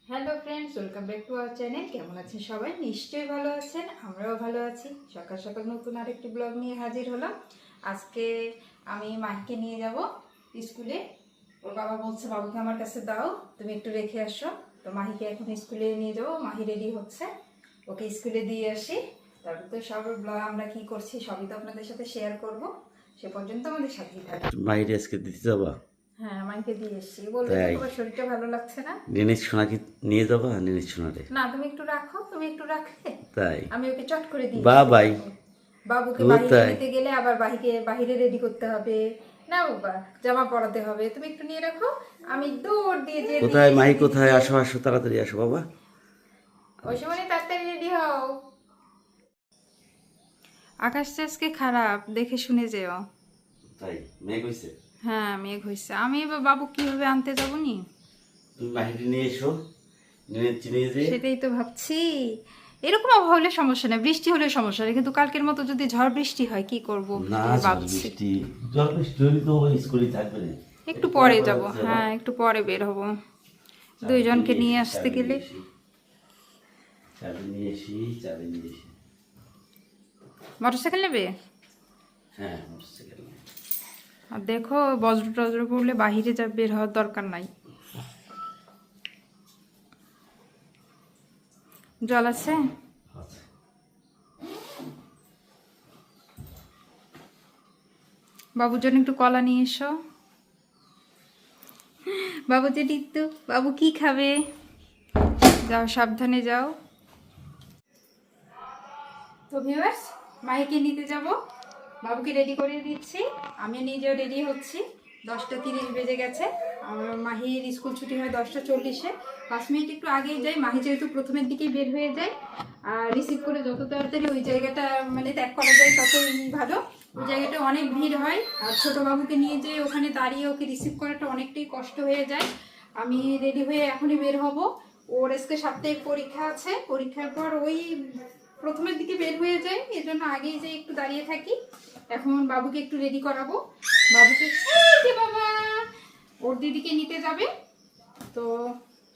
Hello friends, welcome back to our channel. কেমন আছেন সবাই? নিশ্চয়ই ভালো আছেন, আমরাও ভালো আছি। সকাল সকাল নতুন আরেকটি ব্লগ নিয়ে হাজির হলাম। আজকে আমি মাহিকে নিয়ে যাব স্কুলে। ওর বাবা বলছে বাবুকে আমার কাছে দাও, তুমি একটু রেখে আসো। তো মাহিকে এখন স্কুলে নিয়ে যাবো। মাহি রেডি হচ্ছে, ওকে স্কুলে দিয়ে আসি। তারপর তো সব ব্লগ আমরা কি করছি সবই তো আপনাদের সাথে শেয়ার করব। সে পর্যন্ত আমাদের সাথেই থাকবে। মাহিরে আজকে দিতে যাবা? হ্যাঁ, মাহিকে দিয়ে এসছি। বলবে যে তাই তোমার শরীরটা ভালো লাগছে না। নিনিস সোনাকে নিয়ে যাবা? নিনিস সোনারে না, তুমি একটু রাখো, তুমি একটু রাখলে তাই আমি ওকে চট করে দিই। বাবাই বাবুকে ও বাহিরে তাই নিতে গেলে আবার বাহিরে রেডি করতে হবে না বাবা, জামা পরাতে হবে। তুমি একটু নিয়ে রাখো, আমি দৌড় দিয়ে যে কোথায় মাহি কোথায়? আসো আসো তাড়াতাড়ি আসো বাবা। ওই সময় তাড়াতাড়ি রেডি হও। আকাশটা আজকে খারাপ, দেখে শুনে যেও। তাই মেঘ হইছে? হ্যাঁ, মেঘ হয়েছে। আমি এবার বাবু কিভাবে আনতে যাবো নি? তুমি মাহিরে নিয়ে এসো, নিয়ে যে সেটাই তো ভাবছি। এরকম আবহাওয়া হলে সমস্যা নেই, বৃষ্টি হলে সমস্যা নেই, কিন্তু কালকের মতো যদি ঝড় বৃষ্টি হয় কি করব না ভাবছি। জল বৃষ্টি হলে তো স্কুলে থাকবে না। একটু পরে যাব, হ্যাঁ একটু পরে বের হব। দুইজনকে নিয়ে আসতে গেলে চাবি নিয়ে এসি। মোটরসাইকেল নেবে? হ্যাঁ মোটরসাইকেল নিয়ে। আর দেখো, বজ্র টজ্র পড়লে বাহিরে যা বের হওয়ার দরকার নাই। জল আছে? আচ্ছা। বাবুর জন্য একটু কলা নিয়ে এসো। বাবু যে টিত্তু, বাবু কি খাবে? যাও, সাবধানে যাও। তো ভিউয়ার্স, মাইকে নিতে যাব, বাবুকে রেডি করে দিচ্ছি, আমি নিজেও রেডি হচ্ছি। 10টা 30 বেজে গেছে। আমার মাহির স্কুল ছুটি হয় 10টা 40-এ। 5 মিনিট একটু আগেই যাই, মাহি যেহেতু প্রথমের দিকেই বের হয়ে যায়। আর রিসিভ করে যত তাড়াতাড়ি ওই জায়গাটা মানে ত্যাগ করা যায় ততই ভালো। ওই জায়গাটা অনেক ভিড় হয়, আর ছোটো বাবুকে নিয়ে যে ওখানে দাঁড়িয়ে ওকে রিসিভ করাটা অনেকটাই কষ্ট হয়ে যায়। আমি রেডি হয়ে এখনই বের হব। ওর আজকে সাপ্তাহিক পরীক্ষা আছে, পরীক্ষার পর ওই প্রথমের দিকে বের হয়ে যায়, এজন্য আগেই যে একটু দাঁড়িয়ে থাকি। এখন বাবুকে একটু রেডি করাবো। বাবুকে এই যে বাবা ওর দিদিকে নিতে যাবে, তো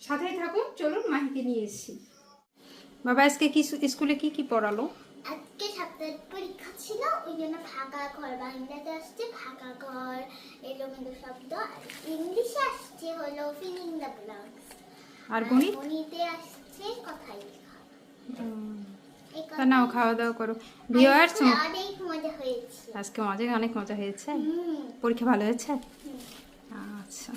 সাথেই থাকুন। চলুন, মাহিকে নিয়ে এসেছি। বাবা আজকে কি স্কুলে কি কি পড়ালো? আজকে সাপ্তাহিক পরীক্ষা ছিল, ওই জন্য ফাঁকা ঘর বাংলাতে আসছে ফাঁকা ঘর, এলোমেলো শব্দ। আর ইংলিশে আসছে হলো ফিলিং দ্য ব্ল্যাঙ্কস। আর গণিত? গণিতে আসছে কথাই লেখা। তা নাও, খাওয়া দাওয়া করো। ভিউয়ার্স, অনেক মজা হয়েছে আজকে অনেক মজা হয়েছে। হুম। পরীক্ষা ভালো হয়েছে? আচ্ছা,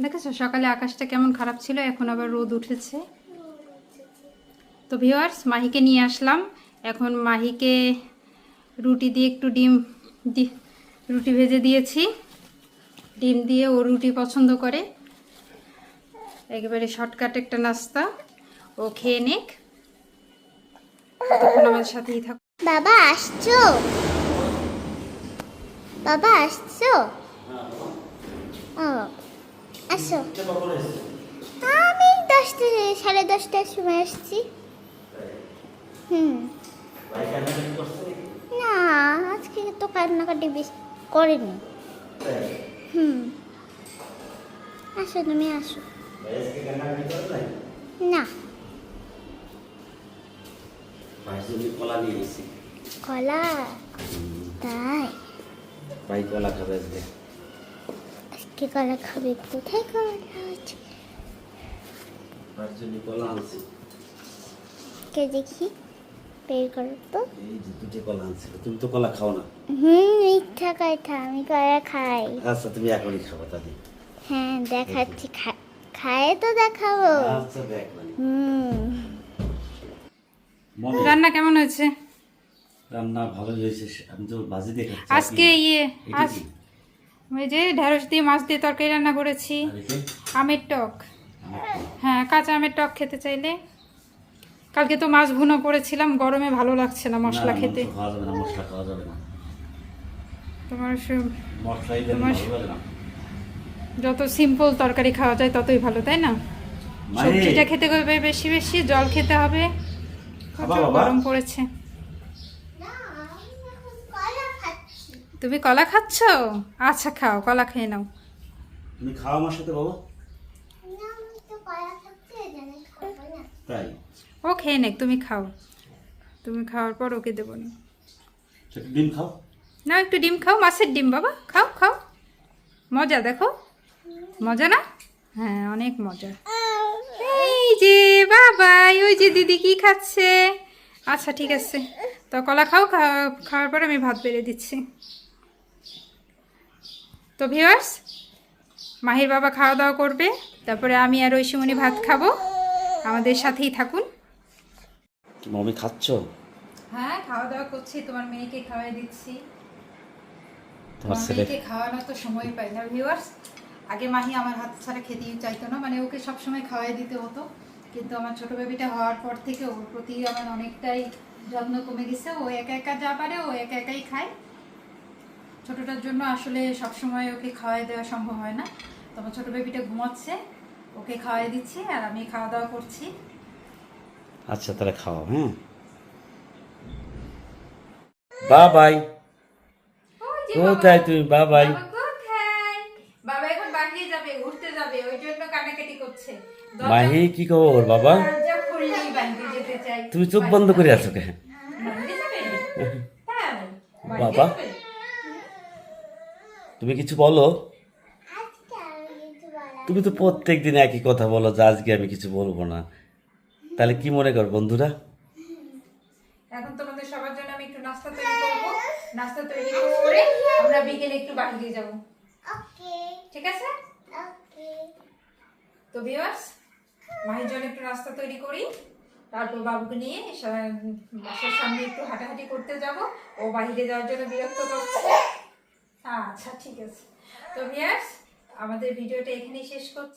দেখেছো সকালে আকাশটা কেমন খারাপ ছিল, এখন আবার রোদ উঠেছে। তো ভিউয়ার্স, মাহিকে নিয়ে আসলাম। এখন মাহিকে রুটি দিয়ে একটু রুটি ভেজে দিয়েছি। ডিম দিয়ে ও রুটি পছন্দ করে, একেবারে শর্টকাট একটা নাস্তা। ও খেয়ে নিক, তখন আমাদের সাথেই থাক। বাবা আসছো? বাবা আসছো? ও আসো। আমি 10টা 10:30টার সময় আসছি। না, আজকে তো কান্নাকাটি বেশি করেনি। আসো, তুমি আসো। না, কলা নিয়ে এসেছি। কলা? তাই ভাই কলা খাবে আজকে। আজকে কলা খাবে? কোথায় কলা আছে? তার জন্য কলা আনছি। কে দেখি, বের করো তো। এই যে দুটো কলা আনছিল, তুমি তো কলা খাও না। মিথ্যা কথা, আমি কলা খাই। আচ্ছা তুমি এখনই খাবো তাহলে। হ্যাঁ দেখাচ্ছি, খায়ে তো দেখাবো। আচ্ছা দেখ রান্না কেমন হয়েছে? রান্না ভালো হয়েছে, আমি তো বাজি দেখাচ্ছি আজকে ওই যে ঢেঁড়স দিয়ে মাছ দিয়ে তরকারি রান্না করেছি। আমের টক, হ্যাঁ কাঁচা আমের টক খেতে চাইলে। কালকে তো মাছ ভুনা করেছিলাম, গরমে ভালো লাগছে না মশলা খেতে। খাওয়া যাবে না, মশলা খাওয়া যাবে না। তোমার মশলাই ভালো লাগে না। যত সিম্পল তরকারি খাওয়া যায় ততই ভালো, তাই না? মায়ে, সবজিটা খেতে হবে বেশি বেশি, জল খেতে হবে, প্রচুর গরম পড়েছে। না, আমি এখন কলা খাচ্ছি। তুমি কলা খাচ্ছ? আচ্ছা খাও, কলা খেয়ে নাও। তুমি খাও আমার সাথে বাবা। না, আমি তো কলা খাচ্ছি, এই জন্য ও খেয়ে নে, তুমি খাও, তুমি খাওয়ার পর ওকে দেবো না। একটু ডিম খাও। না একটু ডিম খাও, মাছের ডিম বাবা, খাও খাও, মজা দেখো, মজা না? হ্যাঁ অনেক মজা। এই যে বাবাই, ওই যে দিদি কি খাচ্ছে। আচ্ছা ঠিক আছে, তো কলা খাও, খাওয়ার পর আমি ভাত বেড়ে দিচ্ছি। তো ভিউয়ার্স, মাহির বাবা খাওয়া দাওয়া করবে, তারপরে আমি আর ঐশীমণি ভাত খাবো। আমাদের সাথেই থাকুন। মামি খাচ্ছ? হ্যাঁ খাওয়া দাওয়া করছি, তোমার মেয়েকে খাওয়াই দিচ্ছি। তোমার আমার ছেলে মেয়েকে খাওয়ানোর তো সময় পাই না ভিউয়ার্স। আগে মাহি আমার হাত ছাড়া খেতেই চাইতো না, মানে ওকে সবসময় খাওয়াই দিতে হতো, কিন্তু আমার ছোট বেবিটা হওয়ার পর থেকে ওর প্রতি আমার অনেকটাই যত্ন কমে গেছে। ও একা একা যা পারে ও একা একাই খায়। ছোটটার জন্য আসলে সবসময় ওকে খাওয়াই দেওয়া সম্ভব হয় না। তো আমার ছোট বেবিটা ঘুমাচ্ছে, ওকে খাওয়াই দিচ্ছি আর আমি খাওয়া দাওয়া করছি। আচ্ছা তাহলে খাও। হ্যাঁ, বাবাই। ওই যে কোথায় তুমি? বাবাই। বাবা কোথায়? বাবা এখন বাহিরে যাবে, ঘুরতে যাবে, ওই জন্য কান্নাকাটি করছে। মাহি কি খবর বাবা? দরজা খুললেই বাইরে যেতে চাই। তুমি চোখ বন্ধ করে আছো কেন? বাইরে যাবে? হ্যাঁ, বাইরে বাবা? যাবে। তুমি কিছু বলো। আজকে আমি কিছু বলা তুমি তো প্রত্যেক দিন একই কথা বলো যে আজকে আমি কিছু বলবো না, তাহলে কি মনে কর বন্ধুরা? এখন তোমাদের সবার জন্য আমি একটু নাস্তা তৈরি করবো। নাস্তা তৈরি করে আমরা বিকেলে একটু বাইরে যাব, ওকে ঠিক আছে? ওকে তো ভিউয়ার্স, মাহির জন্য একটু নাস্তা তৈরি করি, তারপর বাবুকে নিয়ে বাসার সামনে একটু হাঁটাহাঁটি করতে যাব। ও বাইরে যাওয়ার জন্য বিরক্ত করছে। আচ্ছা ঠিক আছে। তো ভিউয়ার্স, আমাদের ভিডিওটা এখানেই শেষ করছি।